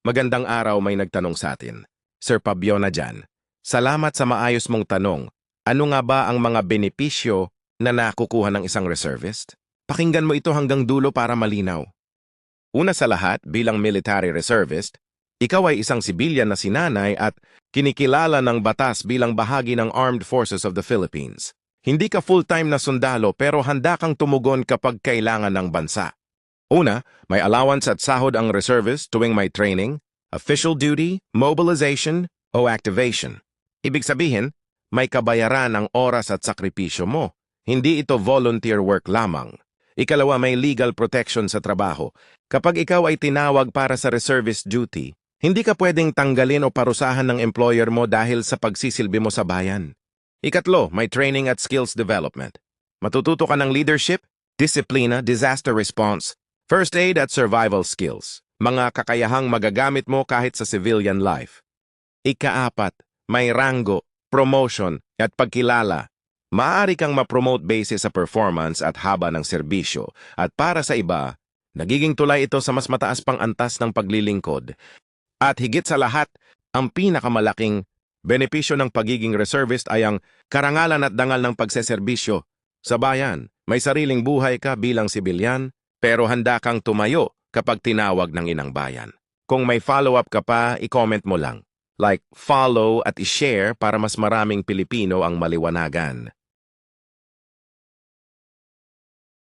Magandang araw, may nagtanong sa atin. Sir Pabiona dyan. Salamat sa maayos mong tanong. Ano nga ba ang mga benepisyo na nakukuha ng isang reservist? Pakinggan mo ito hanggang dulo para malinaw. Una sa lahat, bilang military reservist, ikaw ay isang sibilyan na sinanay at kinikilala ng batas bilang bahagi ng Armed Forces of the Philippines. Hindi ka full-time na sundalo pero handa kang tumugon kapag kailangan ng bansa. Una, may allowance at sahod ang reservist tuwing may training, official duty, mobilization, o activation. Ibig sabihin, may kabayaran ang oras at sakripisyo mo. Hindi ito volunteer work lamang. Ikalawa, may legal protection sa trabaho. Kapag ikaw ay tinawag para sa reservist duty, hindi ka pwedeng tanggalin o parusahan ng employer mo dahil sa pagsisilbi mo sa bayan. Ikatlo, may training at skills development. Matututo ka ng leadership, disiplina, disaster response, first aid at survival skills. Mga kakayahang magagamit mo kahit sa civilian life. Ikaapat, may ranggo, promotion at pagkilala. Maaari kang ma-promote basis sa performance at haba ng serbisyo. At para sa iba, nagiging tulay ito sa mas mataas pang antas ng paglilingkod. At higit sa lahat, ang pinakamalaking benepisyo ng pagiging reservist ay ang karangalan at dangal ng pagseserbisyo. Sa bayan, may sariling buhay ka bilang sibilyan, pero handa kang tumayo kapag tinawag ng inang bayan. Kung may follow-up ka pa, i-comment mo lang. Like, follow at i-share para mas maraming Pilipino ang maliwanagan.